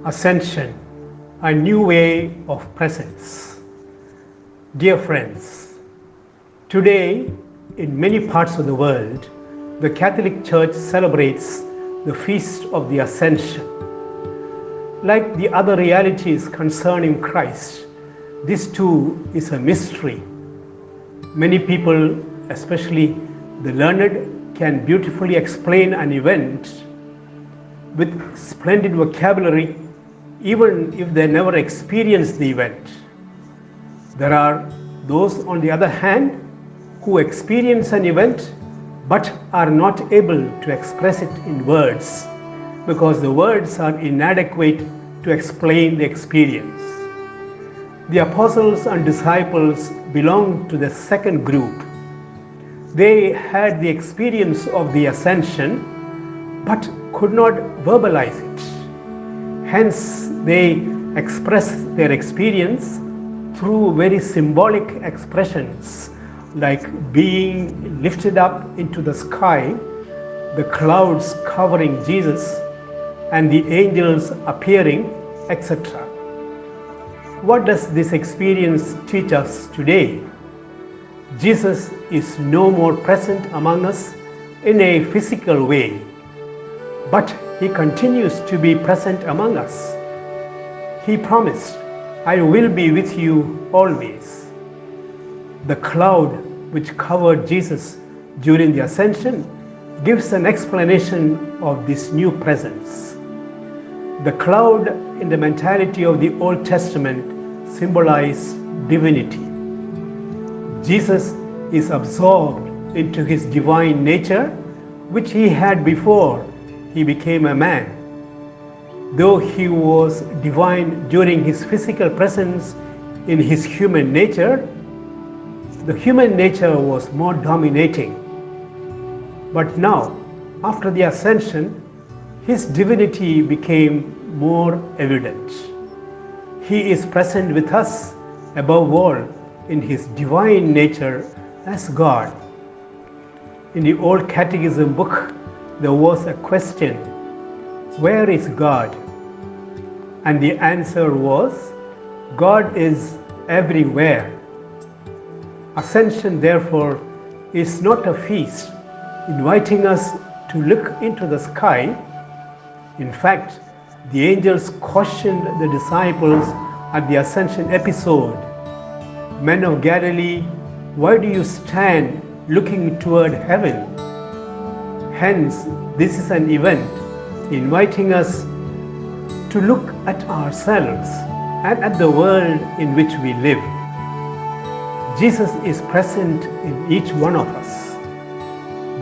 Ascension, a new way of presence. Dear friends, today in many parts of the world, the Catholic Church celebrates the Feast of the Ascension. Like the other realities concerning Christ, this too is a mystery. Many people, especially the learned, can beautifully explain an event with splendid vocabulary, even if they never experienced the event. There are those, on the other hand, who experience an event but are not able to express it in words because the words are inadequate to explain the experience. The apostles and disciples belong to the second group. They had the experience of the ascension but could not verbalize it. Hence, they expressed their experience through very symbolic expressions like being lifted up into the sky, the clouds covering Jesus, and the angels appearing, etc. What does this experience teach us today? Jesus is no more present among us in a physical way, but He continues to be present among us. He promised, "I will be with you always." The cloud which covered Jesus during the ascension gives an explanation of this new presence. The cloud in the mentality of the Old Testament symbolized divinity. Jesus is absorbed into His divine nature, which He had before He became a man. Though He was divine during His physical presence in His human nature, the human nature was more dominating. But now, after the ascension, His divinity became more evident. He is present with us, above all, in His divine nature as God. In the Old Catechism book, there was a question, "Where is God?" And the answer was, God is everywhere. Ascension, therefore, is not a feast inviting us to look into the sky. In fact, the angels cautioned the disciples at the ascension episode, "Men of Galilee, why do you stand looking toward heaven?" Hence, this is an event inviting us to look at ourselves and at the world in which we live. Jesus is present in each one of us.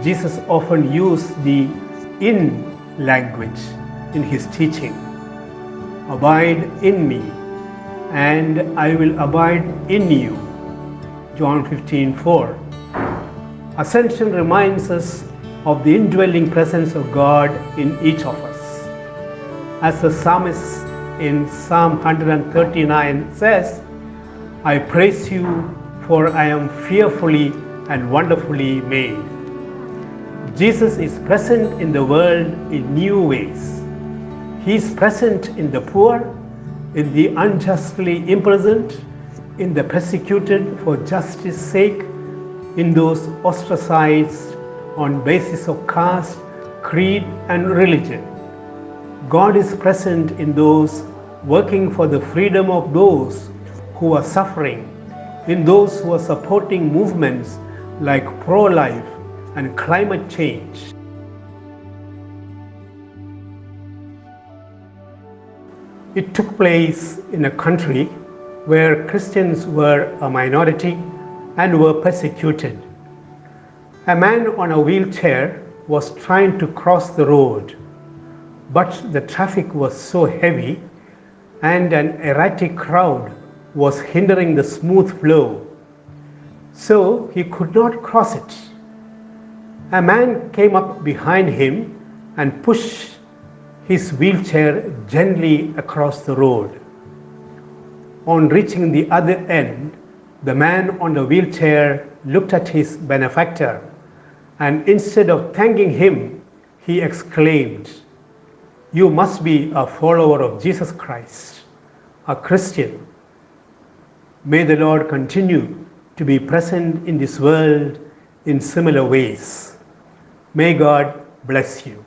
Jesus often used the "in" language in His teaching. "Abide in me, and I will abide in you." John 15:4. Ascension reminds us of the indwelling presence of God in each of us. As the psalmist in Psalm 139 says, "I praise you, for I am fearfully and wonderfully made." Jesus is present in the world in new ways. He is present in the poor, in the unjustly imprisoned, in the persecuted for justice sake, in those ostracized on basis of caste, creed, and religion. God is present in those working for the freedom of those who are suffering, in those who are supporting movements like pro-life and climate change. It took place in a country where Christians were a minority and were persecuted. A man on a wheelchair was trying to cross the road, but the traffic was so heavy and an erratic crowd was hindering the smooth flow, so he could not cross it. A man came up behind him and pushed his wheelchair gently across the road. On reaching the other end, the man on the wheelchair looked at his benefactor, and instead of thanking him, he exclaimed, You must be a follower of Jesus Christ, a Christian. May the Lord continue to be present in this world in similar ways. May God bless you.